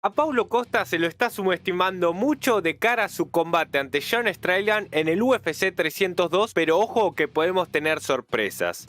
A Paulo Costa se lo está subestimando mucho de cara a su combate ante Sean Strickland en el UFC 302, pero ojo que podemos tener sorpresas.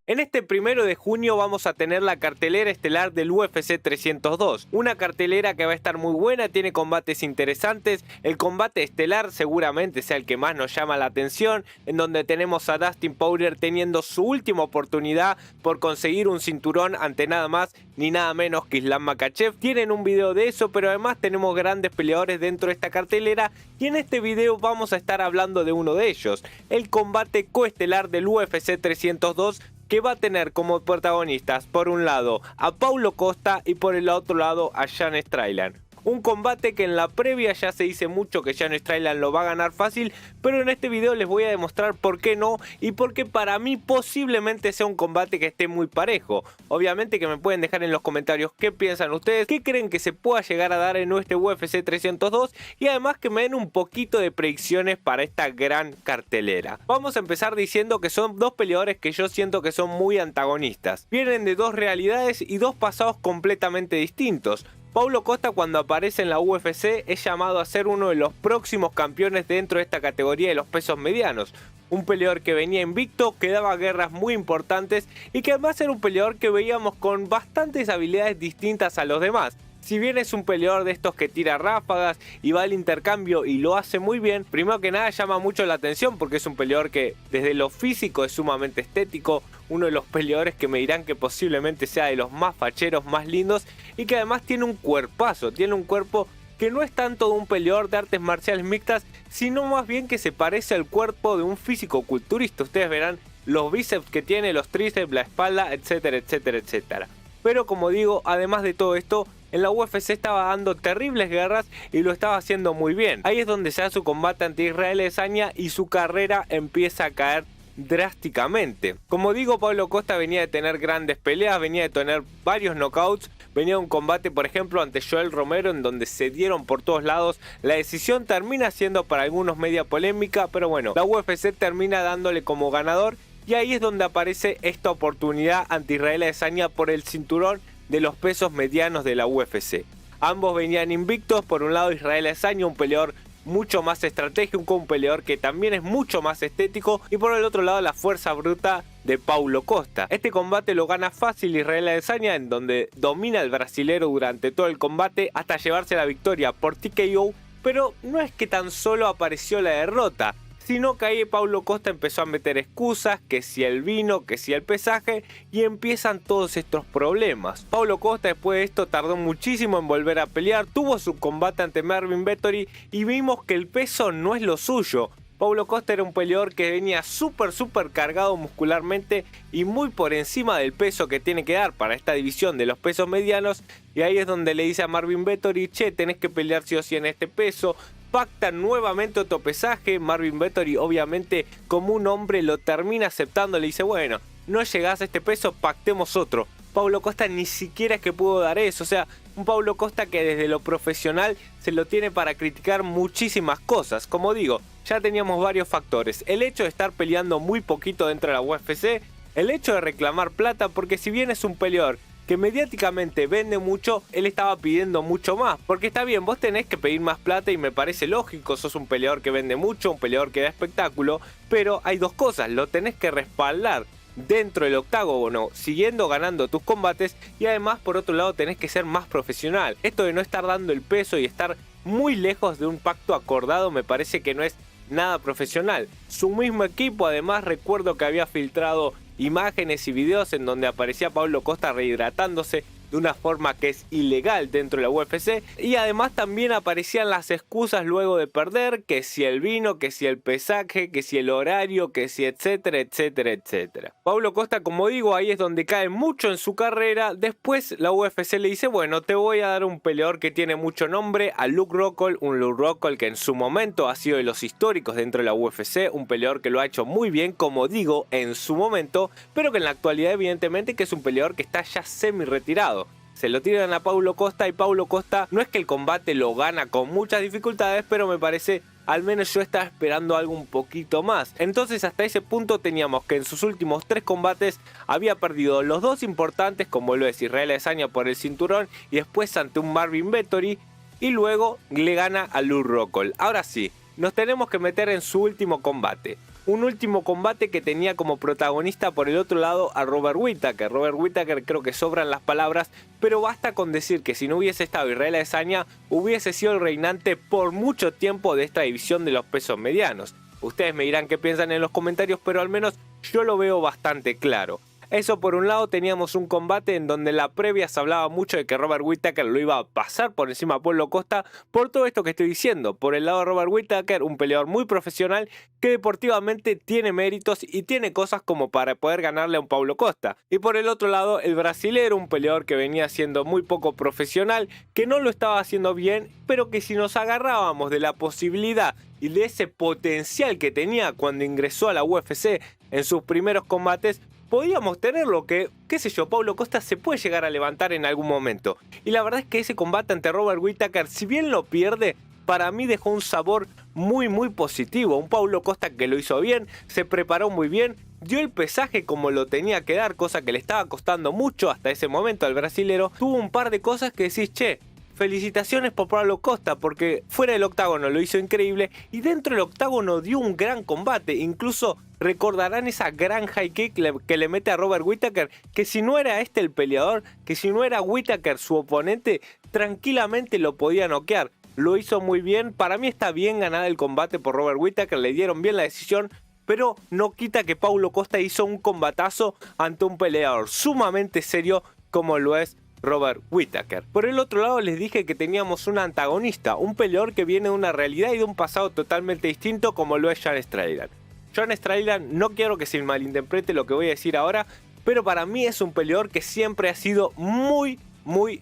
En este 1 de junio vamos a tener la cartelera estelar del UFC 302, una cartelera que va a estar muy buena, tiene combates interesantes. El combate estelar seguramente sea el que más nos llama la atención, en donde tenemos a Dustin Poirier teniendo su última oportunidad por conseguir un cinturón ante nada más ni nada menos que Islam Makhachev. Tienen un video de eso, pero además tenemos grandes peleadores dentro de esta cartelera y en este video vamos a estar hablando de uno de ellos, el combate coestelar del UFC 302, que va a tener como protagonistas por un lado a Paulo Costa y por el otro lado a Sean Strickland. Un combate que en la previa ya se dice mucho que Sean Strickland lo va a ganar fácil, pero en este video les voy a demostrar por qué no y por qué para mí posiblemente sea un combate que esté muy parejo. Obviamente que me pueden dejar en los comentarios qué piensan ustedes, qué creen que se pueda llegar a dar en este UFC 302 y además que me den un poquito de predicciones para esta gran cartelera. Vamos a empezar diciendo que son dos peleadores que yo siento que son muy antagonistas. Vienen de dos realidades y dos pasados completamente distintos. Paulo Costa, cuando aparece en la UFC, es llamado a ser uno de los próximos campeones dentro de esta categoría de los pesos medianos. Un peleador que venía invicto, que daba guerras muy importantes y que además era un peleador que veíamos con bastantes habilidades distintas a los demás. Si bien es un peleador de estos que tira ráfagas y va al intercambio y lo hace muy bien, primero que nada llama mucho la atención porque es un peleador que desde lo físico es sumamente estético, uno de los peleadores que me dirán que posiblemente sea de los más facheros, más lindos y que además tiene un cuerpazo, tiene un cuerpo que no es tanto de un peleador de artes marciales mixtas, sino más bien que se parece al cuerpo de un físico-culturista. Ustedes verán los bíceps que tiene, los tríceps, la espalda, etcétera, etcétera, etcétera. Pero como digo, además de todo esto, en la UFC estaba dando terribles guerras y lo estaba haciendo muy bien. Ahí es donde se da su combate ante Israel Adesanya y su carrera empieza a caer drásticamente. Como digo, Paulo Costa venía de tener grandes peleas, venía de tener varios knockouts, venía de un combate por ejemplo ante Joel Romero en donde se dieron por todos lados. La decisión termina siendo para algunos media polémica, pero bueno, la UFC termina dándole como ganador y ahí es donde aparece esta oportunidad ante Israel Adesanya por el cinturón de los pesos medianos de la UFC. Ambos venían invictos, por un lado Israel Adesanya, un peleador mucho más estratégico, un peleador que también es mucho más estético, y por el otro lado la fuerza bruta de Paulo Costa. Este combate lo gana fácil Israel Adesanya, en donde domina al brasilero durante todo el combate hasta llevarse la victoria por TKO, pero no es que tan solo apareció la derrota, sino que ahí Paulo Costa empezó a meter excusas, que si el vino, que si el pesaje, y empiezan todos estos problemas. Paulo Costa después de esto tardó muchísimo en volver a pelear, tuvo su combate ante Marvin Vettori y vimos que el peso no es lo suyo. Paulo Costa era un peleador que venía súper cargado muscularmente y muy por encima del peso que tiene que dar para esta división de los pesos medianos, y ahí es donde le dice a Marvin Vettori, che, tenés que pelear sí o sí en este peso. Pactan nuevamente otro pesaje, Marvin Vettori obviamente como un hombre lo termina aceptando, le dice bueno, no llegás a este peso, pactemos otro. Paulo Costa ni siquiera es que pudo dar eso, o sea, un Paulo Costa que desde lo profesional se lo tiene para criticar muchísimas cosas. Como digo, ya teníamos varios factores, el hecho de estar peleando muy poquito dentro de la UFC, el hecho de reclamar plata, porque si bien es un peleador que mediáticamente vende mucho, él estaba pidiendo mucho más, porque está bien, vos tenés que pedir más plata y me parece lógico, sos un peleador que vende mucho, un peleador que da espectáculo, pero hay dos cosas, lo tenés que respaldar dentro del octágono, siguiendo ganando tus combates, y además por otro lado tenés que ser más profesional. Esto de no estar dando el peso y estar muy lejos de un pacto acordado me parece que no es nada profesional. Su mismo equipo además recuerdo que había filtrado imágenes y videos en donde aparecía Paulo Costa rehidratándose de una forma que es ilegal dentro de la UFC, y además también aparecían las excusas luego de perder, que si el vino, que si el pesaje, que si el horario, que si etcétera, etcétera, etcétera. Paulo Costa, como digo, ahí es donde cae mucho en su carrera. Después la UFC le dice, bueno, te voy a dar un peleador que tiene mucho nombre, a Luke Rockhold, un Luke Rockhold que en su momento ha sido de los históricos dentro de la UFC, un peleador que lo ha hecho muy bien, como digo, en su momento, pero que en la actualidad evidentemente que es un peleador que está ya semi retirado. Se lo tiran a Paulo Costa y Paulo Costa no es que el combate lo gana con muchas dificultades, pero me parece al menos yo estaba esperando algo un poquito más. Entonces hasta ese punto teníamos que en sus últimos 3 combates había perdido los 2 importantes, como lo es Israel Adesanya por el cinturón y después ante un Marvin Vettori, y luego le gana a Luke Rockhold. Ahora sí, nos tenemos que meter en su último combate. Un último combate que tenía como protagonista por el otro lado a Robert Whittaker. Robert Whittaker, creo que sobran las palabras, pero basta con decir que si no hubiese estado Israel Adesanya, hubiese sido el reinante por mucho tiempo de esta división de los pesos medianos. Ustedes me dirán qué piensan en los comentarios, pero al menos yo lo veo bastante claro. Eso por un lado, teníamos un combate en donde en la previa se hablaba mucho de que Robert Whittaker lo iba a pasar por encima a Paulo Costa por todo esto que estoy diciendo. Por el lado de Robert Whittaker, un peleador muy profesional que deportivamente tiene méritos y tiene cosas como para poder ganarle a un Paulo Costa. Y por el otro lado, el brasilero, un peleador que venía siendo muy poco profesional, que no lo estaba haciendo bien, pero que si nos agarrábamos de la posibilidad y de ese potencial que tenía cuando ingresó a la UFC en sus primeros combates, podíamos tener lo que, qué sé yo, Paulo Costa se puede llegar a levantar en algún momento. Y la verdad es que ese combate ante Robert Whittaker, si bien lo pierde, para mí dejó un sabor muy positivo. Un Paulo Costa que lo hizo bien, se preparó muy bien, dio el pesaje como lo tenía que dar, cosa que le estaba costando mucho hasta ese momento al brasilero. Tuvo un par de cosas que decís, che, felicitaciones por Paulo Costa, porque fuera del octágono lo hizo increíble y dentro del octágono dio un gran combate. Incluso recordarán esa gran high kick que le mete a Robert Whittaker, que si no era este el peleador, que si no era Whittaker su oponente, tranquilamente lo podía noquear. Lo hizo muy bien, para mí está bien ganada el combate por Robert Whittaker, le dieron bien la decisión, pero no quita que Paulo Costa hizo un combatazo ante un peleador sumamente serio como lo es Robert Whittaker. Por el otro lado les dije que teníamos un antagonista, un peleador que viene de una realidad y de un pasado totalmente distinto como lo es Sean Strickland. Sean Strickland, no quiero que se malinterprete lo que voy a decir ahora, pero para mí es un peleador que siempre ha sido muy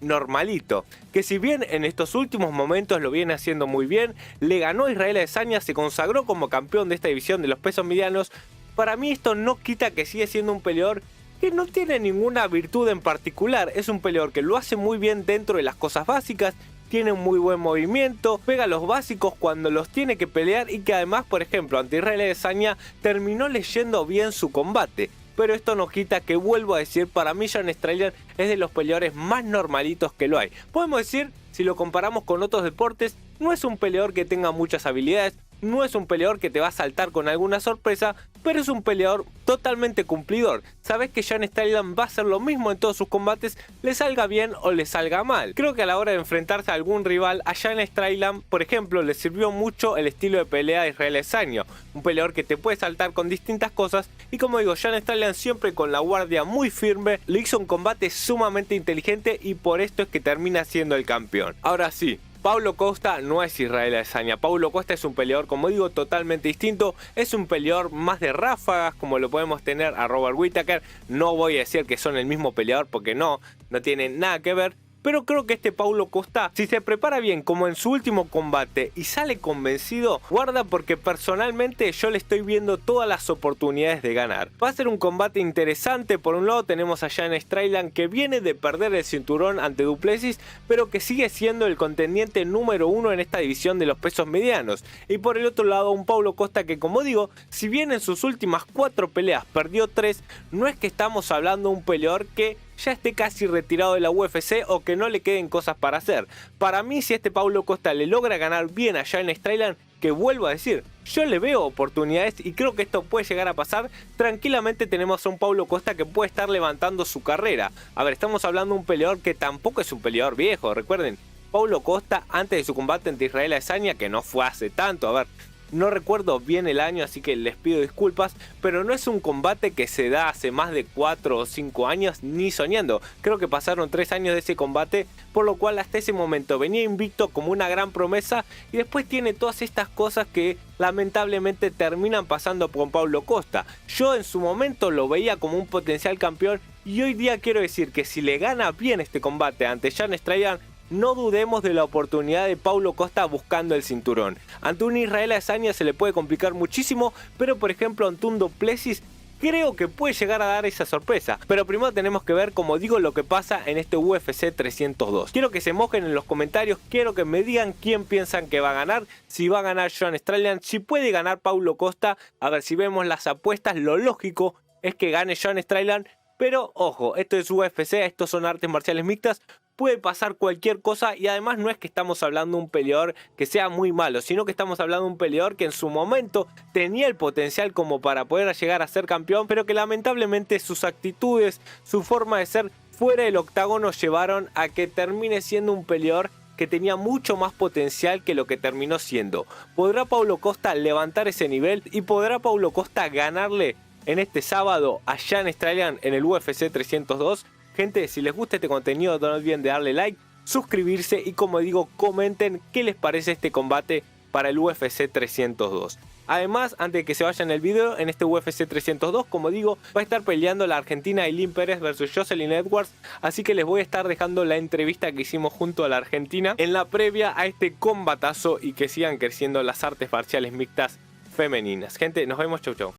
normalito, que si bien en estos últimos momentos lo viene haciendo muy bien, le ganó a Israel Adesanya, se consagró como campeón de esta división de los pesos medianos, para mí esto no quita que sigue siendo un peleador que no tiene ninguna virtud en particular. Es un peleador que lo hace muy bien dentro de las cosas básicas, tiene un muy buen movimiento, pega los básicos cuando los tiene que pelear y que además, por ejemplo, ante Israel Adesanya terminó leyendo bien su combate. Pero esto no quita que, vuelvo a decir, para mí Sean Strickland es de los peleadores más normalitos que lo hay. Podemos decir, si lo comparamos con otros deportes, no es un peleador que tenga muchas habilidades, no es un peleador que te va a saltar con alguna sorpresa, pero es un peleador totalmente cumplidor. Sabes que Sean Strickland va a hacer lo mismo en todos sus combates, le salga bien o le salga mal. Creo que a la hora de enfrentarse a algún rival, a Sean Strickland, por ejemplo, le sirvió mucho el estilo de pelea de Israel Adesanya. Un peleador que te puede saltar con distintas cosas y, como digo, Sean Strickland siempre con la guardia muy firme, le hizo un combate sumamente inteligente y por esto es que termina siendo el campeón. Ahora sí, Paulo Costa no es Israel Adesanya. Paulo Costa es un peleador, como digo, totalmente distinto. Es un peleador más de ráfagas, como lo podemos tener a Robert Whittaker. No voy a decir que son el mismo peleador porque no tienen nada que ver. Pero creo que este Paulo Costa, si se prepara bien como en su último combate y sale convencido, guarda, porque personalmente yo le estoy viendo todas las oportunidades de ganar. Va a ser un combate interesante. Por un lado tenemos a Sean Strickland, que viene de perder el cinturón ante Du Plessis, pero que sigue siendo el contendiente número 1 en esta división de los pesos medianos. Y por el otro lado un Paulo Costa que, como digo, si bien en sus últimas 4 peleas perdió 3, no es que estamos hablando de un peleador que ya esté casi retirado de la UFC o que no le queden cosas para hacer. Para mí, si este Paulo Costa le logra ganar bien a Sean Strickland, que vuelvo a decir, yo le veo oportunidades y creo que esto puede llegar a pasar, tranquilamente tenemos a un Paulo Costa que puede estar levantando su carrera. A ver, estamos hablando de un peleador que tampoco es un peleador viejo, recuerden, Paulo Costa antes de su combate ante Israel Adesanya, que no fue hace tanto, a ver, no recuerdo bien el año, así que les pido disculpas, pero no es un combate que se da hace más de 4 o 5 años, ni soñando. Creo que pasaron 3 años de ese combate, por lo cual hasta ese momento venía invicto como una gran promesa y después tiene todas estas cosas que lamentablemente terminan pasando con Paulo Costa. Yo en su momento lo veía como un potencial campeón y hoy día quiero decir que si le gana bien este combate ante Sean Strickland, no dudemos de la oportunidad de Paulo Costa buscando el cinturón. Ante un Israel Adesanya se le puede complicar muchísimo, pero por ejemplo ante un Du Plessis, creo que puede llegar a dar esa sorpresa. Pero primero tenemos que ver, como digo, lo que pasa en este UFC 302. Quiero que se mojen en los comentarios, quiero que me digan quién piensan que va a ganar, si va a ganar Sean Strickland, si puede ganar Paulo Costa. A ver, si vemos las apuestas, lo lógico es que gane Sean Strickland, pero ojo, esto es UFC, estos son artes marciales mixtas, puede pasar cualquier cosa y además no es que estamos hablando de un peleador que sea muy malo, sino que estamos hablando de un peleador que en su momento tenía el potencial como para poder llegar a ser campeón, pero que lamentablemente sus actitudes, su forma de ser fuera del octágono llevaron a que termine siendo un peleador que tenía mucho más potencial que lo que terminó siendo. ¿Podrá Paulo Costa levantar ese nivel y podrá Paulo Costa ganarle en este sábado a Sean Strickland en el UFC 302? Gente, si les gusta este contenido, no olviden de darle like, suscribirse y, como digo, comenten qué les parece este combate para el UFC 302. Además, antes de que se vayan el video, en este UFC 302, como digo, va a estar peleando la argentina Ailin Pérez versus Jocelyn Edwards, así que les voy a estar dejando la entrevista que hicimos junto a la argentina en la previa a este combatazo y que sigan creciendo las artes marciales mixtas femeninas. Gente, nos vemos, chau chau.